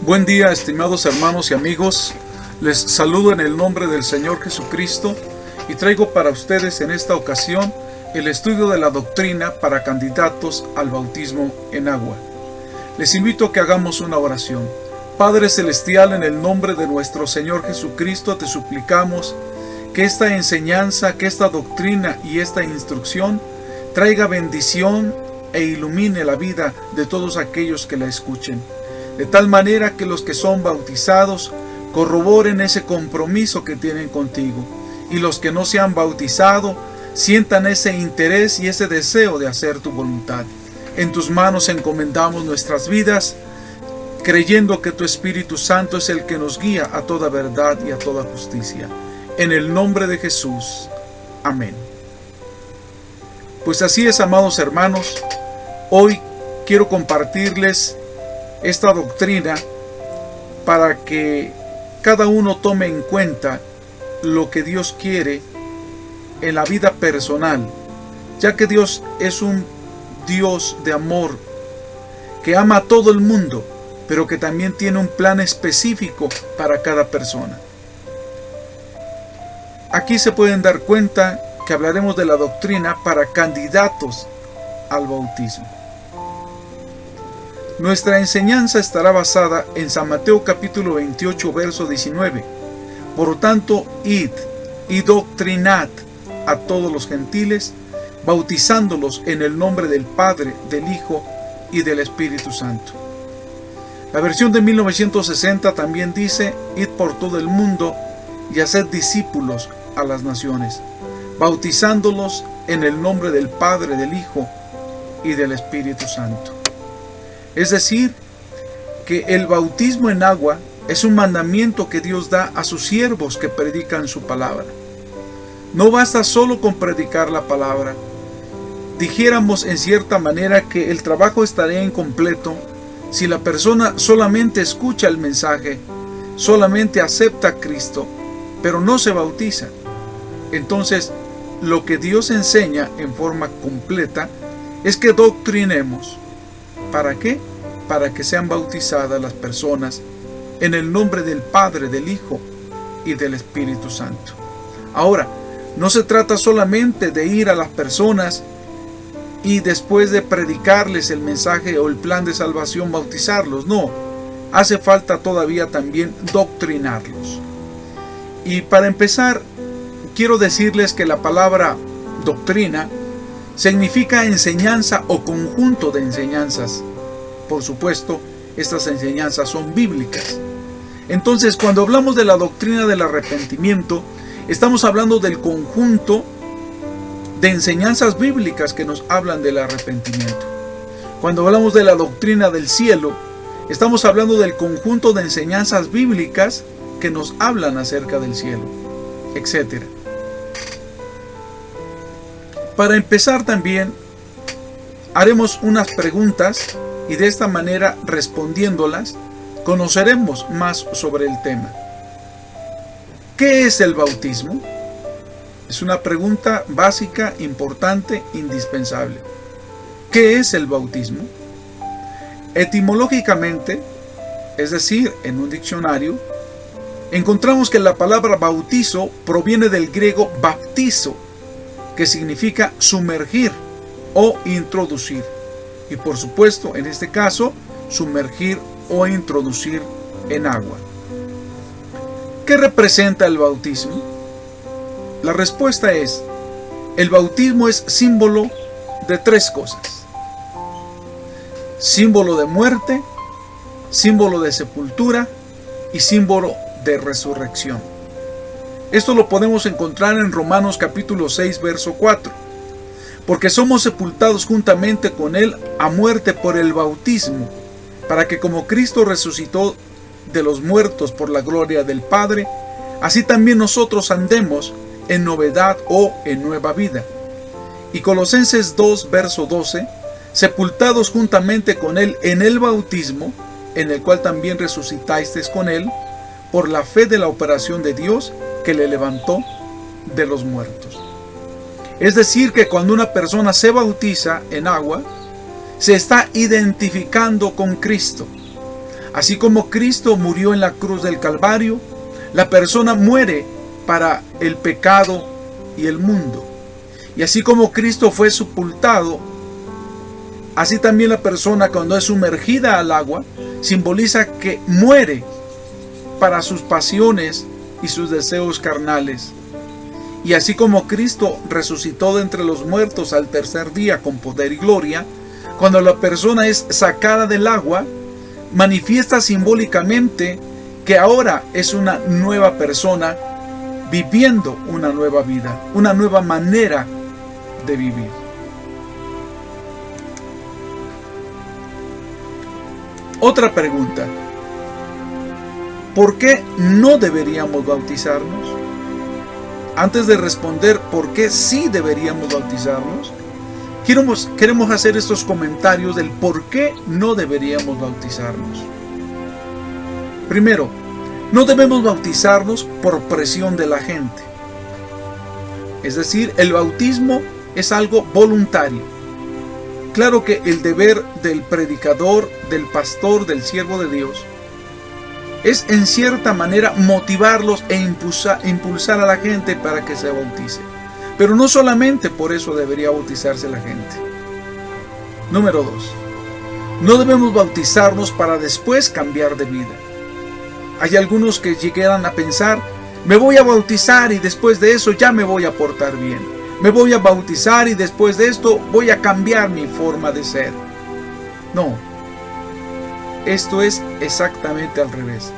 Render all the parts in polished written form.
Buen día, estimados hermanos y amigos. Les saludo en el nombre del Señor Jesucristo y traigo para ustedes en esta ocasión el estudio de la doctrina para candidatos al bautismo en agua. Les invito a que hagamos una oración. Padre Celestial, en el nombre de nuestro Señor Jesucristo, te suplicamos que esta enseñanza, que esta doctrina y esta instrucción traiga bendición e ilumine la vida de todos aquellos que la escuchen. De tal manera que los que son bautizados corroboren ese compromiso que tienen contigo, y los que no se han bautizado sientan ese interés y ese deseo de hacer tu voluntad. En tus manos encomendamos nuestras vidas, creyendo que tu Espíritu Santo es el que nos guía a toda verdad y a toda justicia. En el nombre de Jesús. Amén. Pues así es, amados hermanos, hoy quiero compartirles esta doctrina para que cada uno tome en cuenta lo que Dios quiere en la vida personal, ya que Dios es un Dios de amor que ama a todo el mundo, pero que también tiene un plan específico para cada persona. Aquí se pueden dar cuenta que hablaremos de la doctrina para candidatos al bautismo. Nuestra enseñanza estará basada en San Mateo capítulo 28, verso 19. Por lo tanto, id y doctrinad a todos los gentiles, bautizándolos en el nombre del Padre, del Hijo y del Espíritu Santo. La versión de 1960 también dice: id por todo el mundo y haced discípulos a las naciones, bautizándolos en el nombre del Padre, del Hijo y del Espíritu Santo. Es decir, que el bautismo en agua es un mandamiento que Dios da a sus siervos que predican su palabra. No basta solo con predicar la palabra. Dijéramos en cierta manera que el trabajo estaría incompleto si la persona solamente escucha el mensaje, solamente acepta a Cristo, pero no se bautiza. Entonces, lo que Dios enseña en forma completa es que doctrinemos. ¿Para qué? Para que sean bautizadas las personas en el nombre del Padre, del Hijo y del Espíritu Santo. Ahora, no se trata solamente de ir a las personas y después de predicarles el mensaje o el plan de salvación bautizarlos. No, hace falta todavía también doctrinarlos. Y para empezar, quiero decirles que la palabra doctrina significa enseñanza o conjunto de enseñanzas. Por supuesto, estas enseñanzas son bíblicas. Entonces, cuando hablamos de la doctrina del arrepentimiento, estamos hablando del conjunto de enseñanzas bíblicas que nos hablan del arrepentimiento. Cuando hablamos de la doctrina del cielo, estamos hablando del conjunto de enseñanzas bíblicas que nos hablan acerca del cielo, etc. Para empezar también, haremos unas preguntas y de esta manera, respondiéndolas, conoceremos más sobre el tema. ¿Qué es el bautismo? Es una pregunta básica, importante, indispensable. ¿Qué es el bautismo? Etimológicamente, es decir, en un diccionario, encontramos que la palabra bautizo proviene del griego baptizo, que significa sumergir o introducir. Y por supuesto, en este caso, sumergir o introducir en agua. ¿Qué representa el bautismo? La respuesta es: el bautismo es símbolo de tres cosas. Símbolo de muerte, símbolo de sepultura y símbolo de resurrección. Esto lo podemos encontrar en Romanos capítulo 6, verso 4. Porque somos sepultados juntamente con Él a muerte por el bautismo, para que como Cristo resucitó de los muertos por la gloria del Padre, así también nosotros andemos en novedad o en nueva vida. Y Colosenses 2, verso 12, sepultados juntamente con Él en el bautismo, en el cual también resucitasteis con Él, por la fe de la operación de Dios que le levantó de los muertos. Es decir, que cuando una persona se bautiza en agua, se está identificando con Cristo. Así como Cristo murió en la cruz del Calvario, la persona muere para el pecado y el mundo. Y así como Cristo fue sepultado, así también la persona, cuando es sumergida al agua, simboliza que muere para sus pasiones y sus deseos carnales. Y así como Cristo resucitó de entre los muertos al tercer día con poder y gloria, cuando la persona es sacada del agua, manifiesta simbólicamente que ahora es una nueva persona viviendo una nueva vida, una nueva manera de vivir. Otra pregunta: ¿por qué no deberíamos bautizarnos? Antes de responder por qué sí deberíamos bautizarnos, queremos hacer estos comentarios del por qué no deberíamos bautizarnos. Primero, no debemos bautizarnos por presión de la gente. Es decir, el bautismo es algo voluntario. Claro que el deber del predicador, del pastor, del siervo de Dios, es en cierta manera motivarlos e impulsar a la gente para que se bautice. Pero no solamente por eso debería bautizarse la gente. Número 2. No debemos bautizarnos para después cambiar de vida. Hay algunos que llegan a pensar: me voy a bautizar y después de eso ya me voy a portar bien. Me voy a bautizar y después de esto voy a cambiar mi forma de ser. No. Esto es exactamente al revés.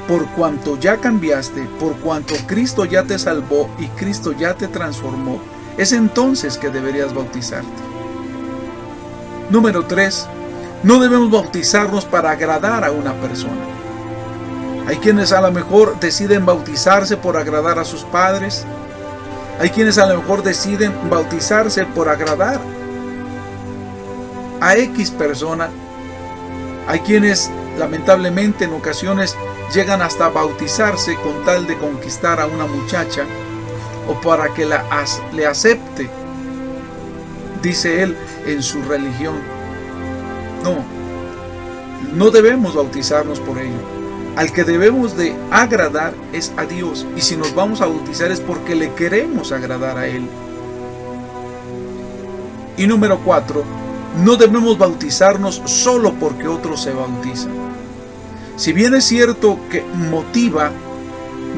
Por cuanto ya cambiaste, por cuanto Cristo ya te salvó y Cristo ya te transformó, es entonces que deberías bautizarte. Número 3. No debemos bautizarnos para agradar a una persona. Hay quienes a lo mejor deciden bautizarse por agradar a sus padres. Hay quienes a lo mejor deciden bautizarse por agradar a X persona. Hay quienes lamentablemente en ocasiones llegan hasta bautizarse con tal de conquistar a una muchacha o para que le acepte, dice él, en su religión. No debemos bautizarnos por ello. Al que debemos de agradar es a Dios, y si nos vamos a bautizar es porque le queremos agradar a Él. Y número 4, no debemos bautizarnos solo porque otros se bautizan. Si bien es cierto que motiva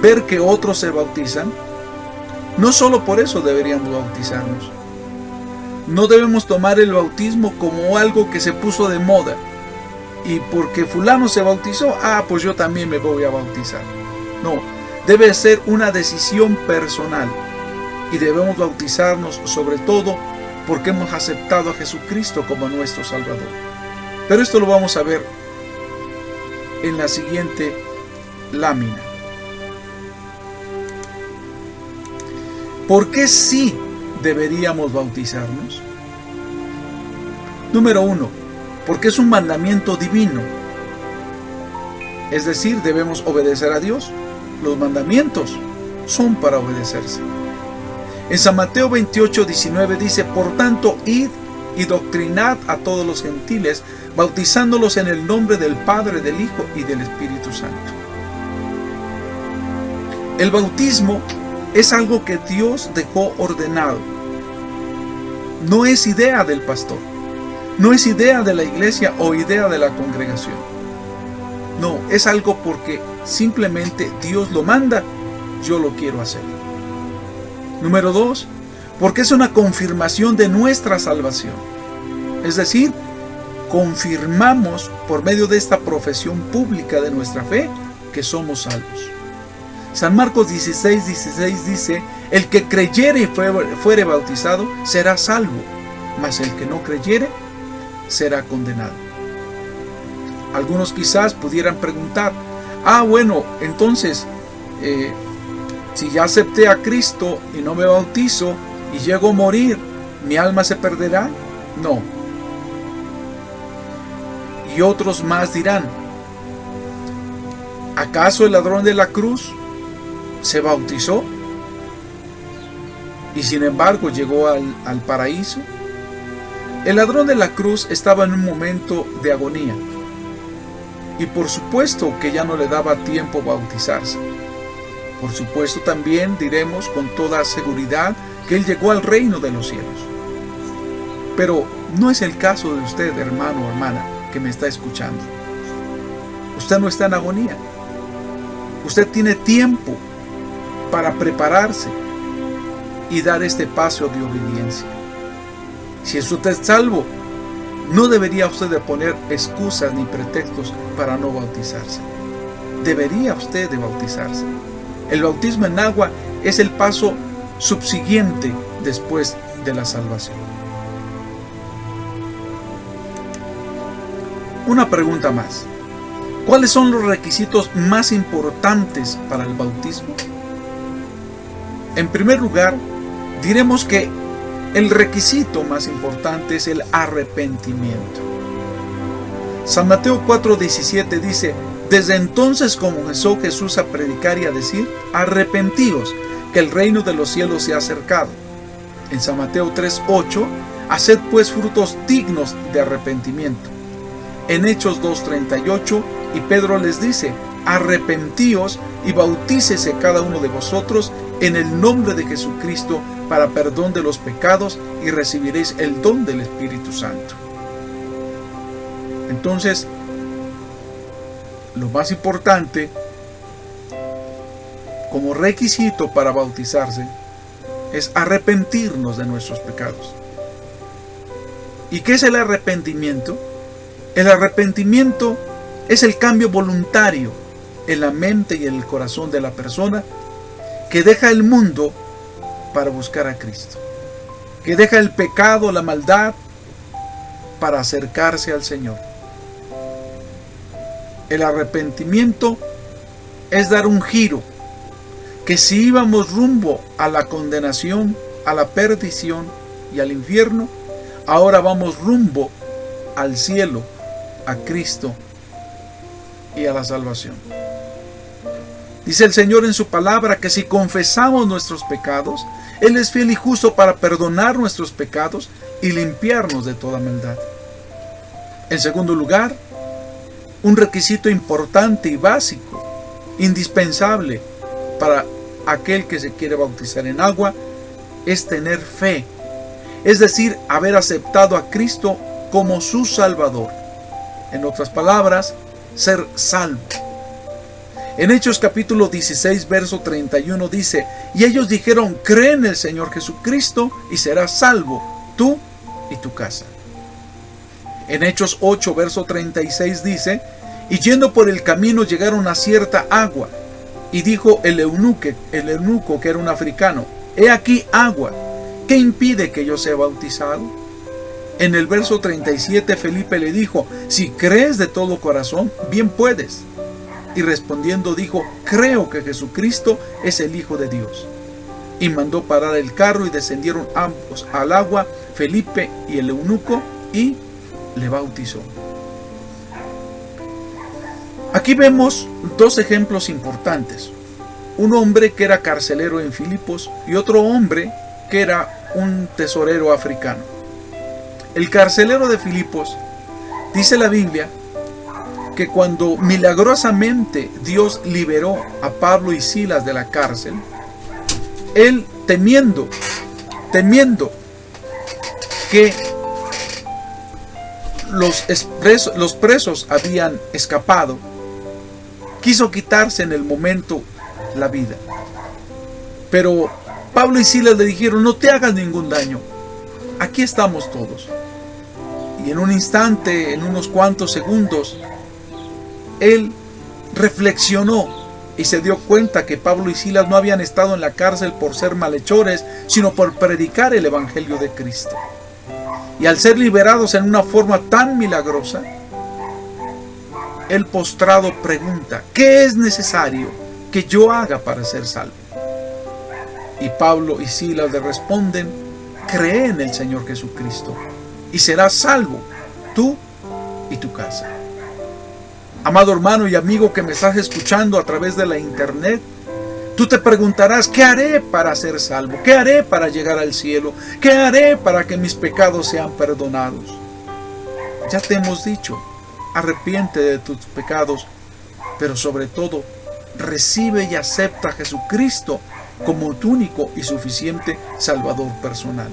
ver que otros se bautizan, no solo por eso deberíamos bautizarnos. No debemos tomar el bautismo como algo que se puso de moda. Y porque fulano se bautizó, pues yo también me voy a bautizar. No, debe ser una decisión personal. Y debemos bautizarnos sobre todo porque hemos aceptado a Jesucristo como nuestro Salvador. Pero esto lo vamos a ver en la siguiente lámina. ¿Por qué sí deberíamos bautizarnos? Número 1. Porque es un mandamiento divino. Es decir, debemos obedecer a Dios. Los mandamientos son para obedecerse. En San Mateo 28:19 dice: por tanto, id y doctrinad a todos los gentiles, bautizándolos en el nombre del Padre, del Hijo y del Espíritu Santo. El bautismo es algo que Dios dejó ordenado. No es idea del pastor. No es idea de la iglesia o idea de la congregación. No, es algo porque simplemente Dios lo manda, yo lo quiero hacer. Número 2, porque es una confirmación de nuestra salvación. Es decir, confirmamos por medio de esta profesión pública de nuestra fe que somos salvos. San Marcos 16:16 dice: el que creyere y fuere bautizado será salvo, mas el que no creyere será condenado. Algunos quizás pudieran preguntar: bueno, entonces si ya acepté a Cristo y no me bautizo y llego a morir, ¿mi alma se perderá? No. Y otros más dirán: ¿acaso el ladrón de la cruz se bautizó y sin embargo llegó al paraíso? El ladrón de la cruz estaba en un momento de agonía. y por supuesto que ya no le daba tiempo bautizarse. Por supuesto también diremos con toda seguridad que él llegó al reino de los cielos. Pero no es el caso de usted, hermano o hermana, que me está escuchando. Usted no está en agonía. Usted tiene tiempo para prepararse y dar este paso de obediencia. Si es usted salvo, no debería usted de poner excusas ni pretextos para no bautizarse. Debería usted de bautizarse. El bautismo en agua es el paso subsiguiente después de la salvación. Una pregunta más. ¿Cuáles son los requisitos más importantes para el bautismo? En primer lugar, diremos que el requisito más importante es el arrepentimiento. San Mateo 4:17 dice: desde entonces comenzó Jesús a predicar y a decir: arrepentíos, que el reino de los cielos se ha acercado. En San Mateo 3:8: haced pues frutos dignos de arrepentimiento. En Hechos 2:38, y Pedro les dice: arrepentíos y bautícese cada uno de vosotros en el nombre de Jesucristo para perdón de los pecados y recibiréis el don del Espíritu Santo. Entonces, lo más importante como requisito para bautizarse es arrepentirnos de nuestros pecados. ¿Y qué es el arrepentimiento? El arrepentimiento es el cambio voluntario en la mente y en el corazón de la persona que deja el mundo para buscar a Cristo, que deja el pecado, la maldad, para acercarse al Señor. El arrepentimiento es dar un giro, que si íbamos rumbo a la condenación, a la perdición y al infierno, ahora vamos rumbo al cielo, a Cristo y a la salvación. Dice el Señor en su palabra que si confesamos nuestros pecados, Él es fiel y justo para perdonar nuestros pecados y limpiarnos de toda maldad. En segundo lugar, un requisito importante y básico, indispensable para aquel que se quiere bautizar en agua, es tener fe, es decir, haber aceptado a Cristo como su Salvador. En otras palabras, ser salvo. En Hechos capítulo 16, verso 31 dice: y ellos dijeron: cree en el Señor Jesucristo y serás salvo, tú y tu casa. En Hechos 8, verso 36 dice: y yendo por el camino llegaron a cierta agua, y dijo el eunuco que era un africano: he aquí agua, ¿qué impide que yo sea bautizado? En el verso 37 Felipe le dijo: si crees de todo corazón, bien puedes. Y respondiendo dijo: creo que Jesucristo es el Hijo de Dios. Y mandó parar el carro y descendieron ambos al agua, Felipe y el eunuco, y le bautizó. Aquí vemos dos ejemplos importantes. Un hombre que era carcelero en Filipos y otro hombre que era un tesorero africano. El carcelero de Filipos, dice la Biblia, que cuando milagrosamente Dios liberó a Pablo y Silas de la cárcel, él temiendo que los presos habían escapado, quiso quitarse en el momento la vida. Pero Pablo y Silas le dijeron: no te hagas ningún daño, aquí estamos todos. Y en un instante, en unos cuantos segundos, él reflexionó y se dio cuenta que Pablo y Silas no habían estado en la cárcel por ser malhechores, sino por predicar el Evangelio de Cristo. Y al ser liberados en una forma tan milagrosa, el postrado pregunta: ¿qué es necesario que yo haga para ser salvo? Y Pablo y Silas le responden: cree en el Señor Jesucristo y serás salvo, tú y tu casa. Amado hermano y amigo que me estás escuchando a través de la internet, tú te preguntarás: ¿qué haré para ser salvo? ¿Qué haré para llegar al cielo? ¿Qué haré para que mis pecados sean perdonados? Ya te hemos dicho, arrepiente de tus pecados, pero sobre todo, recibe y acepta a Jesucristo como tu único y suficiente Salvador personal.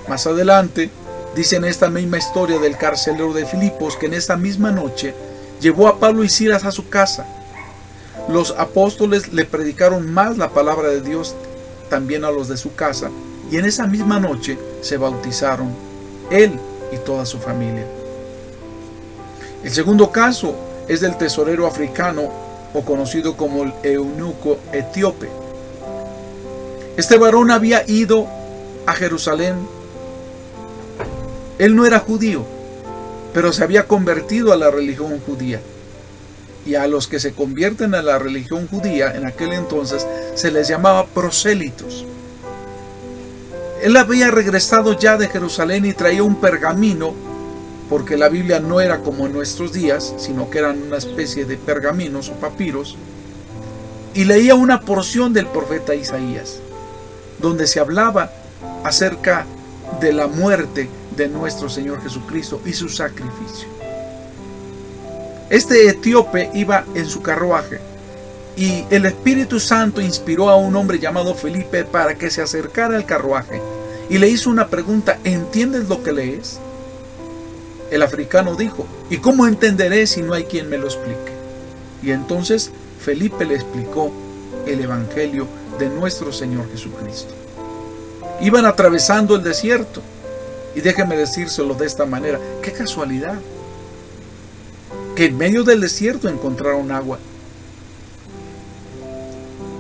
Más adelante, dice en esta misma historia del carcelero de Filipos que en esta misma noche llevó a Pablo y Silas a su casa. Los apóstoles le predicaron más la palabra de Dios también a los de su casa, y en esa misma noche se bautizaron él y toda su familia. El segundo caso es del tesorero africano, o conocido como el eunuco etíope. Este varón había ido a Jerusalén. Él no era judío, pero se había convertido a la religión judía. Y a los que se convierten a la religión judía en aquel entonces se les llamaba prosélitos. Él había regresado ya de Jerusalén y traía un pergamino, porque la Biblia no era como en nuestros días, sino que eran una especie de pergaminos o papiros, y leía una porción del profeta Isaías, donde se hablaba acerca de la muerte de nuestro Señor Jesucristo y su sacrificio. Este etíope iba en su carruaje, y el Espíritu Santo inspiró a un hombre llamado Felipe para que se acercara al carruaje y le hizo una pregunta: ¿entiendes lo que lees? El africano dijo: ¿y cómo entenderé si no hay quien me lo explique? Y entonces Felipe le explicó el Evangelio de nuestro Señor Jesucristo. Iban atravesando el desierto, y déjeme decírselo de esta manera: qué casualidad que en medio del desierto encontraron agua.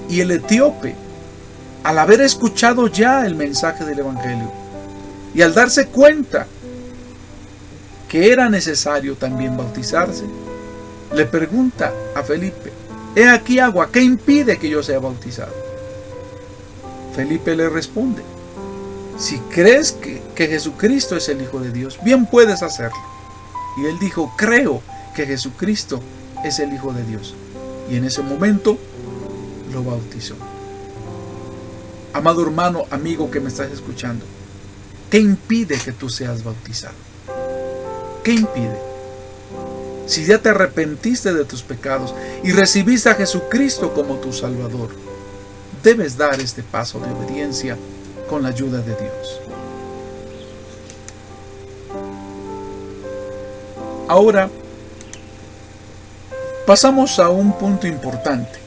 Y el etíope, al haber escuchado ya el mensaje del Evangelio y al darse cuenta que era necesario también bautizarse, le pregunta a Felipe: he aquí agua, ¿qué impide que yo sea bautizado? Felipe le responde: si crees que Jesucristo es el Hijo de Dios, bien puedes hacerlo. Y él dijo: creo que Jesucristo es el Hijo de Dios. Y en ese momento lo bautizó. Amado hermano, amigo que me estás escuchando, ¿qué impide que tú seas bautizado? ¿Qué impide? Si ya te arrepentiste de tus pecados y recibiste a Jesucristo como tu Salvador, debes dar este paso de obediencia con la ayuda de Dios. Ahora, pasamos a un punto importante.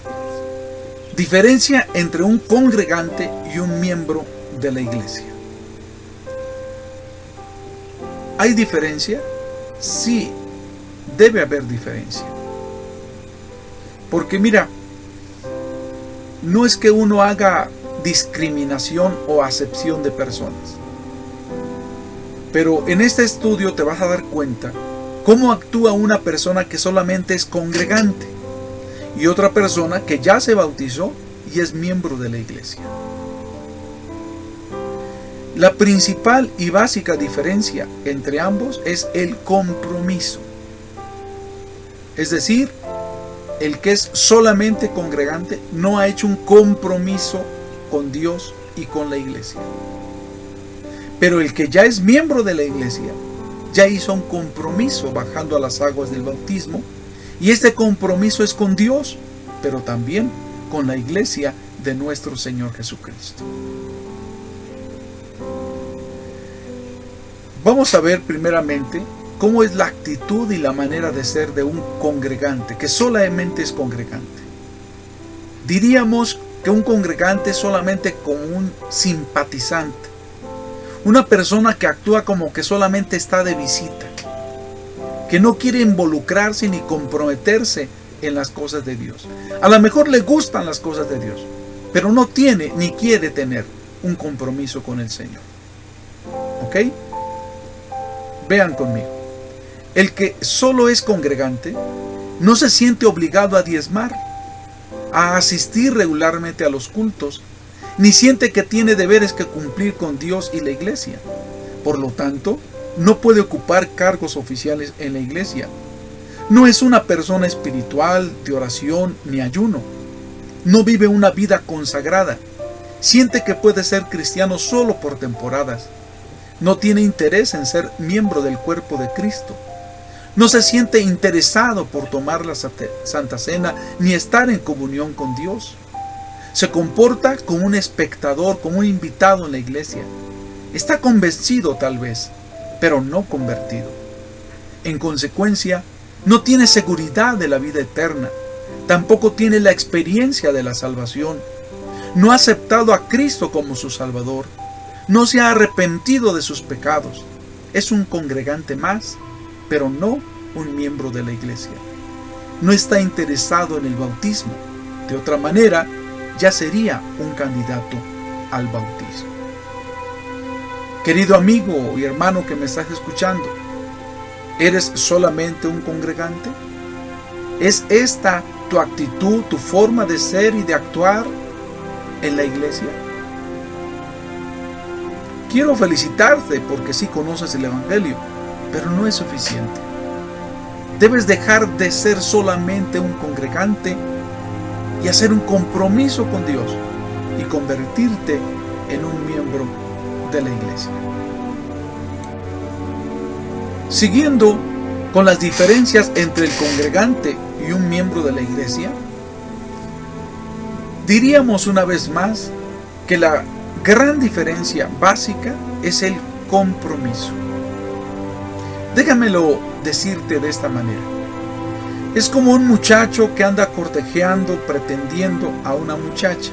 Diferencia entre un congregante y un miembro de la iglesia. ¿Hay diferencia? Sí, debe haber diferencia. Porque mira, no es que uno haga discriminación o acepción de personas. Pero en este estudio te vas a dar cuenta cómo actúa una persona que solamente es congregante y otra persona que ya se bautizó y es miembro de la iglesia. La principal y básica diferencia entre ambos es el compromiso. Es decir, el que es solamente congregante no ha hecho un compromiso con Dios y con la iglesia. Pero el que ya es miembro de la iglesia ya hizo un compromiso bajando a las aguas del bautismo, y este compromiso es con Dios, pero también con la iglesia de nuestro Señor Jesucristo. Vamos a ver primeramente cómo es la actitud y la manera de ser de un congregante, que solamente es congregante. Diríamos que un congregante es solamente como un simpatizante, una persona que actúa como que solamente está de visita, que no quiere involucrarse ni comprometerse en las cosas de Dios. A lo mejor le gustan las cosas de Dios, pero no tiene ni quiere tener un compromiso con el Señor. ¿Ok? Vean conmigo. El que solo es congregante no se siente obligado a diezmar, a asistir regularmente a los cultos, ni siente que tiene deberes que cumplir con Dios y la iglesia. Por lo tanto, no puede ocupar cargos oficiales en la iglesia. No es una persona espiritual, de oración ni ayuno. No vive una vida consagrada. Siente que puede ser cristiano solo por temporadas. no tiene interés en ser miembro del cuerpo de Cristo. No se siente interesado por tomar la Santa Cena ni estar en comunión con Dios. Se comporta como un espectador, como un invitado en la iglesia. Está convencido tal vez, pero no convertido. En consecuencia, no tiene seguridad de la vida eterna. Tampoco tiene la experiencia de la salvación. No ha aceptado a Cristo como su Salvador. No se ha arrepentido de sus pecados. Es un congregante más, pero no un miembro de la iglesia. No está interesado en el bautismo. De otra manera, ya sería un candidato al bautismo. Querido amigo y hermano que me estás escuchando, ¿eres solamente un congregante? ¿Es esta tu actitud, tu forma de ser y de actuar en la iglesia? Quiero felicitarte porque sí conoces el Evangelio, pero no es suficiente. Debes dejar de ser solamente un congregante y hacer un compromiso con Dios y convertirte en un miembro de la iglesia. Siguiendo con las diferencias entre el congregante y un miembro de la iglesia, diríamos una vez más que la gran diferencia básica es el compromiso. Déjamelo decirte de esta manera. Es como un muchacho que anda cortejeando, pretendiendo a una muchacha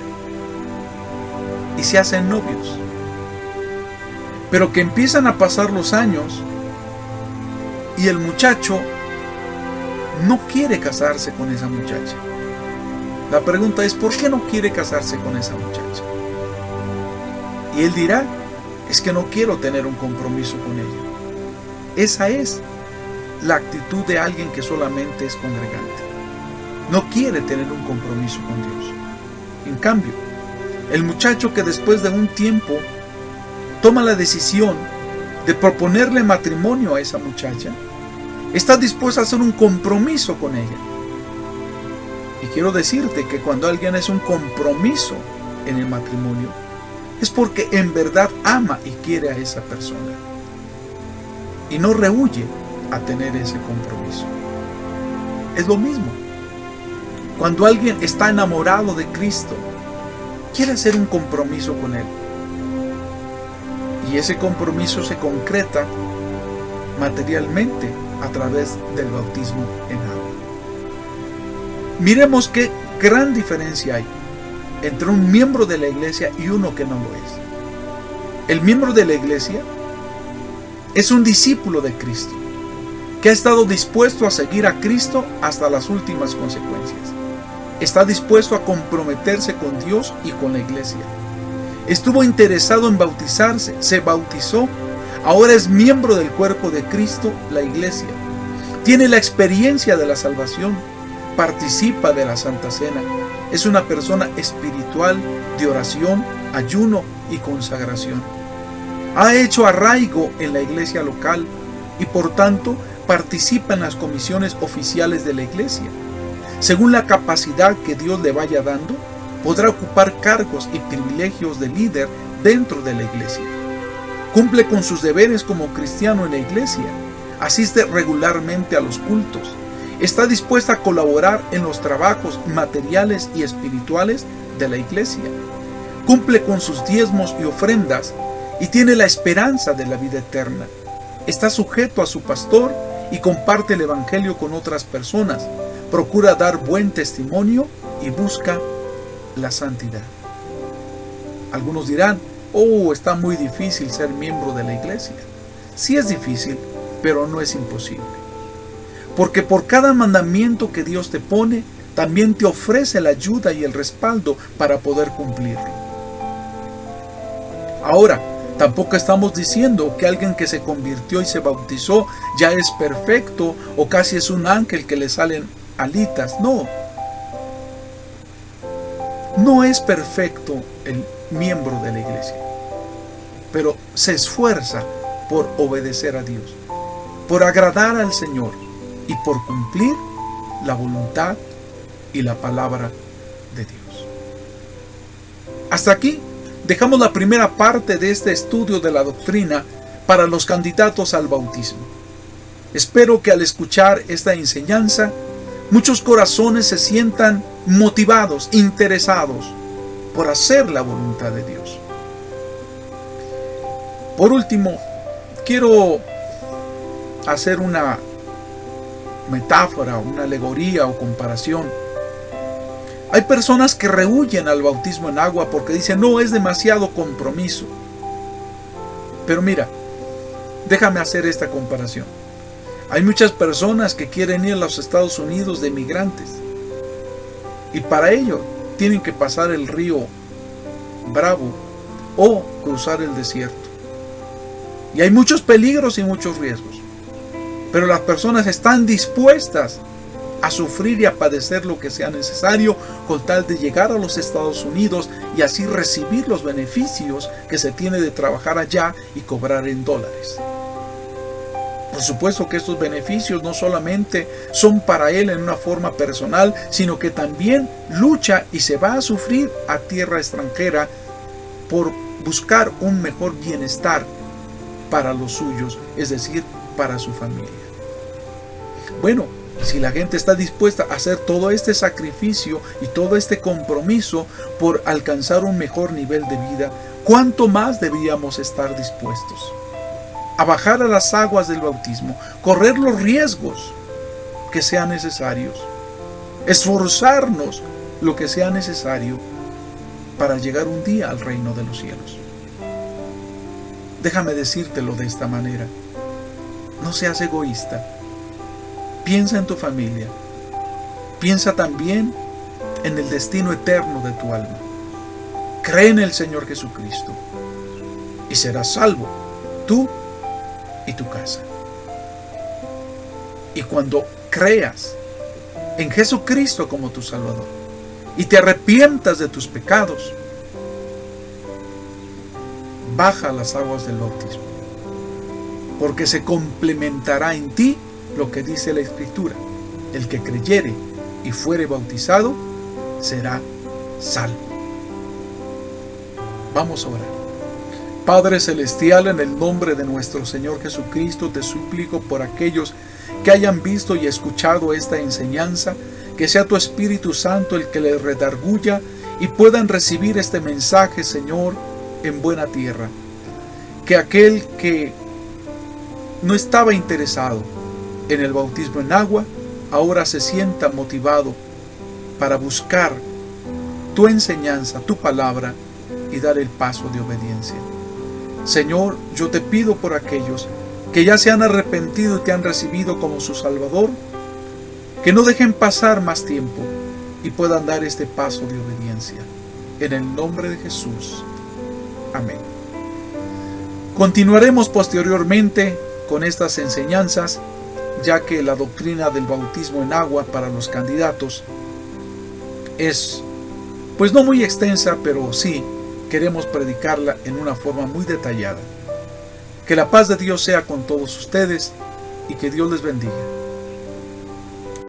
y se hacen novios, pero que empiezan a pasar los años y el muchacho no quiere casarse con esa muchacha. La pregunta es, ¿por qué no quiere casarse con esa muchacha? Y él dirá, es que no quiero tener un compromiso con ella. Esa es la actitud de alguien que solamente es congregante. No quiere tener un compromiso con Dios. En cambio, el muchacho que después de un tiempo toma la decisión de proponerle matrimonio a esa muchacha, está dispuesto a hacer un compromiso con ella. Y quiero decirte que cuando alguien hace un compromiso en el matrimonio, es porque en verdad ama y quiere a esa persona y no rehúye a tener ese compromiso. Es lo mismo. Cuando alguien está enamorado de Cristo, quiere hacer un compromiso con Él. Y ese compromiso se concreta materialmente a través del bautismo en agua. Miremos qué gran diferencia hay entre un miembro de la iglesia y uno que no lo es. El miembro de la iglesia es un discípulo de Cristo, que ha estado dispuesto a seguir a Cristo hasta las últimas consecuencias. Está dispuesto a comprometerse con Dios y con la iglesia. Estuvo interesado en bautizarse, se bautizó, ahora es miembro del cuerpo de Cristo, la iglesia. Tiene la experiencia de la salvación, participa de la Santa Cena. Es una persona espiritual de oración, ayuno y consagración. Ha hecho arraigo en la iglesia local y por tanto participa en las comisiones oficiales de la iglesia. Según la capacidad que Dios le vaya dando, podrá ocupar cargos y privilegios de líder dentro de la iglesia. Cumple con sus deberes como cristiano en la iglesia. Asiste regularmente a los cultos. Está dispuesta a colaborar en los trabajos materiales y espirituales de la iglesia. Cumple con sus diezmos y ofrendas y tiene la esperanza de la vida eterna. Está sujeto a su pastor y comparte el evangelio con otras personas. Procura dar buen testimonio y busca la santidad. Algunos dirán, está muy difícil ser miembro de la iglesia. Sí es difícil, pero no es imposible. Porque por cada mandamiento que Dios te pone, también te ofrece la ayuda y el respaldo para poder cumplirlo. Ahora, tampoco estamos diciendo que alguien que se convirtió y se bautizó ya es perfecto o casi es un ángel que le salen alitas. No. No es perfecto el miembro de la iglesia, pero se esfuerza por obedecer a Dios, por agradar al Señor y por cumplir la voluntad y la palabra de Dios. Hasta aquí dejamos la primera parte de este estudio de la doctrina para los candidatos al bautismo. Espero que al escuchar esta enseñanza, muchos corazones se sientan motivados, interesados por hacer la voluntad de Dios. Por último, quiero hacer una metáfora, una alegoría o comparación. Hay personas que rehúyen al bautismo en agua porque dicen, no, es demasiado compromiso. Pero mira, déjame hacer esta comparación. Hay muchas personas que quieren ir a los Estados Unidos de migrantes y para ello tienen que pasar el río Bravo o cruzar el desierto. Y hay muchos peligros y muchos riesgos. Pero las personas están dispuestas a sufrir y a padecer lo que sea necesario con tal de llegar a los Estados Unidos y así recibir los beneficios que se tiene de trabajar allá y cobrar en dólares. Por supuesto que estos beneficios no solamente son para él en una forma personal, sino que también lucha y se va a sufrir a tierra extranjera por buscar un mejor bienestar para los suyos, es decir, para su familia. Bueno, si la gente está dispuesta a hacer todo este sacrificio y todo este compromiso por alcanzar un mejor nivel de vida, ¿cuánto más deberíamos estar dispuestos a bajar a las aguas del bautismo, correr los riesgos que sean necesarios, esforzarnos lo que sea necesario para llegar un día al reino de los cielos? Déjame decírtelo de esta manera. No seas egoísta. Piensa en tu familia. Piensa también en el destino eterno de tu alma. Cree en el Señor Jesucristo y serás salvo, tú y tu casa. Y cuando creas en Jesucristo como tu Salvador y te arrepientas de tus pecados, baja a las aguas del bautismo, porque se complementará en ti lo que dice la Escritura: el que creyere y fuere bautizado será salvo. Vamos a orar. Padre Celestial, en el nombre de nuestro Señor Jesucristo, te suplico por aquellos que hayan visto y escuchado esta enseñanza, que sea tu Espíritu Santo el que les redarguya y puedan recibir este mensaje, Señor, en buena tierra. Que aquel que no estaba interesado en el bautismo en agua, ahora se sienta motivado para buscar tu enseñanza, tu palabra y dar el paso de obediencia. Señor, yo te pido por aquellos que ya se han arrepentido y te han recibido como su Salvador, que no dejen pasar más tiempo y puedan dar este paso de obediencia. En el nombre de Jesús. Amén. Continuaremos posteriormente con estas enseñanzas, ya que la doctrina del bautismo en agua para los candidatos es, pues no muy extensa, pero sí queremos predicarla en una forma muy detallada. Que la paz de Dios sea con todos ustedes y que Dios les bendiga.